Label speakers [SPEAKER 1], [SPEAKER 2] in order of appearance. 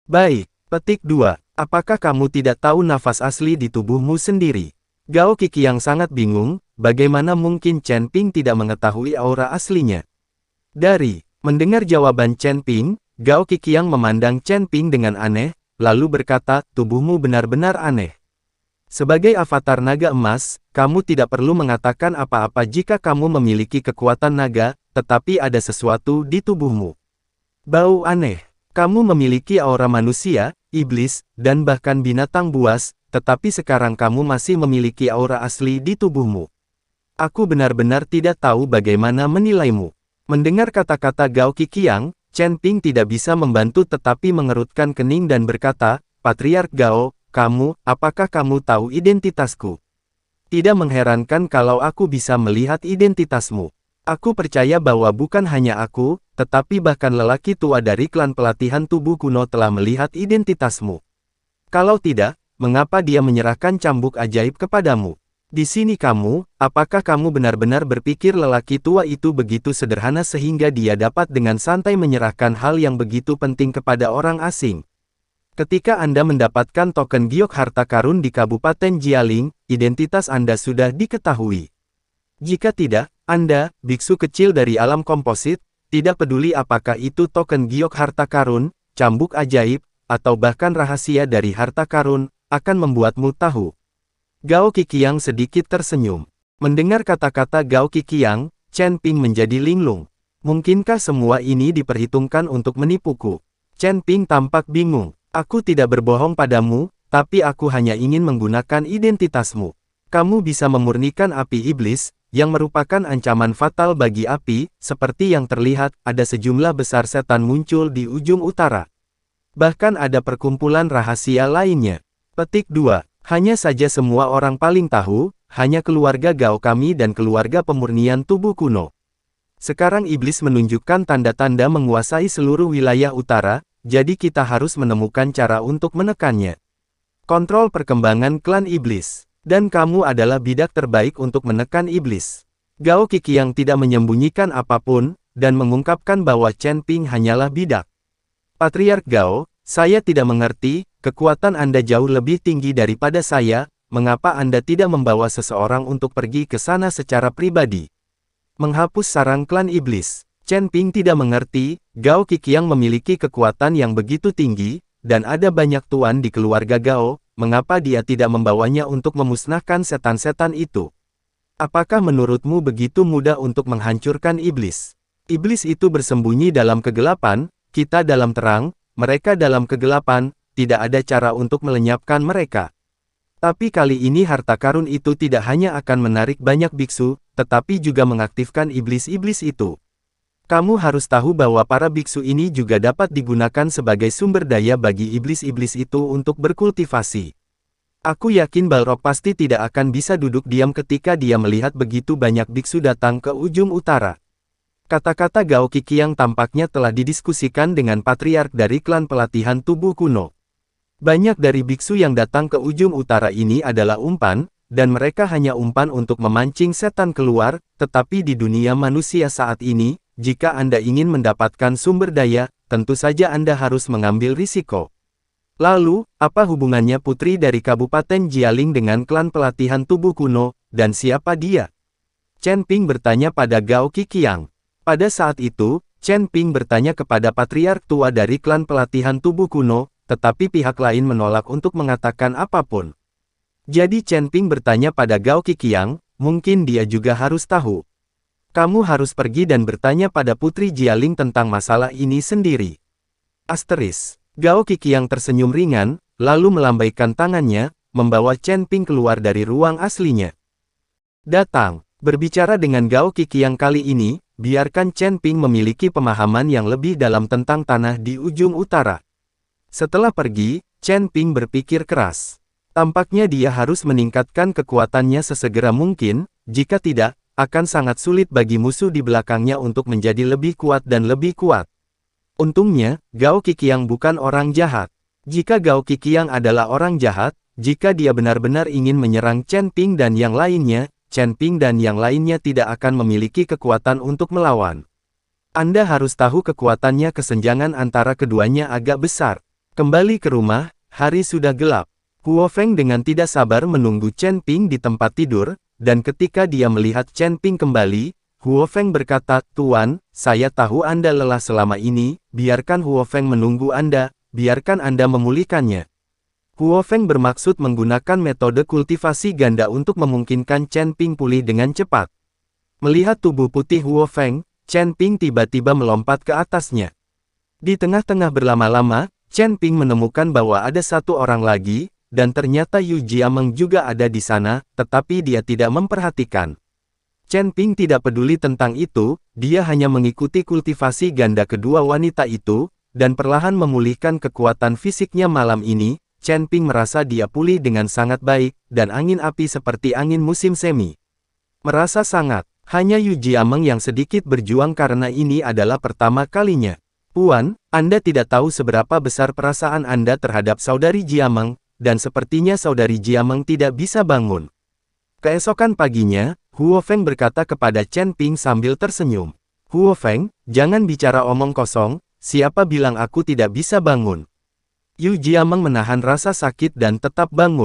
[SPEAKER 1] Baik, petik 2. Apakah kamu tidak tahu nafas asli di tubuhmu sendiri? Gao Qiqiang sangat bingung, bagaimana mungkin Chen Ping tidak mengetahui aura aslinya. Dari mendengar jawaban Chen Ping, Gao Qiqiang memandang Chen Ping dengan aneh, lalu berkata, tubuhmu benar-benar aneh. Sebagai avatar naga emas, kamu tidak perlu mengatakan apa-apa jika kamu memiliki kekuatan naga, tetapi ada sesuatu di tubuhmu. Bau aneh. Kamu memiliki aura manusia, iblis, dan bahkan binatang buas, tetapi sekarang kamu masih memiliki aura asli di tubuhmu. Aku benar-benar tidak tahu bagaimana menilaimu. Mendengar kata-kata Gao Qiqiang, Chen Ping tidak bisa membantu tetapi mengerutkan kening dan berkata, Patriark Gao, apakah kamu tahu identitasku? Tidak mengherankan kalau aku bisa melihat identitasmu. Aku percaya bahwa bukan hanya aku, tetapi bahkan lelaki tua dari klan pelatihan tubuh kuno telah melihat identitasmu. Kalau tidak, mengapa dia menyerahkan cambuk ajaib kepadamu? Di sini apakah kamu benar-benar berpikir lelaki tua itu begitu sederhana sehingga dia dapat dengan santai menyerahkan hal yang begitu penting kepada orang asing? Ketika Anda mendapatkan token giok harta karun di Kabupaten Jialing, identitas Anda sudah diketahui. Jika tidak, Anda, biksu kecil dari alam komposit, tidak peduli apakah itu token giok harta karun, cambuk ajaib, atau bahkan rahasia dari harta karun, akan membuatmu tahu. Gao Qiqiang sedikit tersenyum. Mendengar kata-kata Gao Qiqiang, Chen Ping menjadi linglung. Mungkinkah semua ini diperhitungkan untuk menipuku? Chen Ping tampak bingung. Aku tidak berbohong padamu, tapi aku hanya ingin menggunakan identitasmu. Kamu bisa memurnikan api iblis, yang merupakan ancaman fatal bagi api, seperti yang terlihat, ada sejumlah besar setan muncul di ujung utara. Bahkan ada perkumpulan rahasia lainnya. Petik 2. Hanya saja semua orang paling tahu, hanya keluarga Gao kami dan keluarga pemurnian tubuh kuno. Sekarang iblis menunjukkan tanda-tanda menguasai seluruh wilayah utara, jadi kita harus menemukan cara untuk menekannya. Kontrol perkembangan klan iblis. Dan kamu adalah bidak terbaik untuk menekan iblis. Gao Qiqiang tidak menyembunyikan apapun, dan mengungkapkan bahwa Chen Ping hanyalah bidak. Patriark Gao, saya tidak mengerti, kekuatan Anda jauh lebih tinggi daripada saya, mengapa Anda tidak membawa seseorang untuk pergi ke sana secara pribadi? Menghapus sarang klan iblis. Chen Ping tidak mengerti, Gao Qiqiang memiliki kekuatan yang begitu tinggi, dan ada banyak tuan di keluarga Gao, mengapa dia tidak membawanya untuk memusnahkan setan-setan itu? Apakah menurutmu begitu mudah untuk menghancurkan iblis? Iblis itu bersembunyi dalam kegelapan, kita dalam terang, mereka dalam kegelapan, tidak ada cara untuk melenyapkan mereka. Tapi kali ini harta karun itu tidak hanya akan menarik banyak biksu, tetapi juga mengaktifkan iblis-iblis itu. Kamu harus tahu bahwa para biksu ini juga dapat digunakan sebagai sumber daya bagi iblis-iblis itu untuk berkultivasi. Aku yakin Balrog pasti tidak akan bisa duduk diam ketika dia melihat begitu banyak biksu datang ke ujung utara. Kata-kata Gao Qiqiang tampaknya telah didiskusikan dengan patriark dari klan pelatihan tubuh kuno. Banyak dari biksu yang datang ke ujung utara ini adalah umpan, dan mereka hanya umpan untuk memancing setan keluar, tetapi di dunia manusia saat ini, jika Anda ingin mendapatkan sumber daya, tentu saja Anda harus mengambil risiko. Lalu, apa hubungannya putri dari Kabupaten Jialing dengan klan pelatihan tubuh kuno, dan siapa dia? Chen Ping bertanya pada Gao Qiqiang. Pada saat itu, Chen Ping bertanya kepada patriark tua dari klan pelatihan tubuh kuno, tetapi pihak lain menolak untuk mengatakan apapun. Jadi Chen Ping bertanya pada Gao Qiqiang, mungkin dia juga harus tahu. Kamu harus pergi dan bertanya pada Putri Jialing tentang masalah ini sendiri. Asteris. Gao Qiqiang tersenyum ringan, lalu melambaikan tangannya, membawa Chen Ping keluar dari ruang aslinya. Datang. Berbicara dengan Gao Qiqiang kali ini, biarkan Chen Ping memiliki pemahaman yang lebih dalam tentang tanah di ujung utara. Setelah pergi, Chen Ping berpikir keras. Tampaknya dia harus meningkatkan kekuatannya sesegera mungkin, jika tidak, akan sangat sulit bagi musuh di belakangnya untuk menjadi lebih kuat dan lebih kuat. Untungnya, Gao Qiqiang bukan orang jahat. Jika Gao Qiqiang adalah orang jahat, jika dia benar-benar ingin menyerang Chen Ping dan yang lainnya, Chen Ping dan yang lainnya tidak akan memiliki kekuatan untuk melawan. Anda harus tahu kekuatannya, kesenjangan antara keduanya agak besar. Kembali ke rumah, hari sudah gelap. Huo Feng dengan tidak sabar menunggu Chen Ping di tempat tidur, dan ketika dia melihat Chen Ping kembali, Huo Feng berkata, "Tuan, saya tahu Anda lelah selama ini, biarkan Huo Feng menunggu Anda, biarkan Anda memulihkannya." Huo Feng bermaksud menggunakan metode kultivasi ganda untuk memungkinkan Chen Ping pulih dengan cepat. Melihat tubuh putih Huo Feng, Chen Ping tiba-tiba melompat ke atasnya. Di tengah-tengah berlama-lama, Chen Ping menemukan bahwa ada satu orang lagi, dan ternyata Yu Jiameng juga ada di sana, tetapi dia tidak memperhatikan. Chen Ping tidak peduli tentang itu, dia hanya mengikuti kultivasi ganda kedua wanita itu, dan perlahan memulihkan kekuatan fisiknya malam ini. Chen Ping merasa dia pulih dengan sangat baik, dan angin api seperti angin musim semi. Merasa sangat, hanya Yu Jiameng yang sedikit berjuang karena ini adalah pertama kalinya. "Puan, Anda tidak tahu seberapa besar perasaan Anda terhadap saudari Jiameng, dan sepertinya saudari Jiameng tidak bisa bangun." Keesokan paginya, Huo Feng berkata kepada Chen Ping sambil tersenyum. "Huo Feng, jangan bicara omong kosong, siapa bilang aku tidak bisa bangun?" Yu Jiameng menahan rasa sakit dan tetap bangun.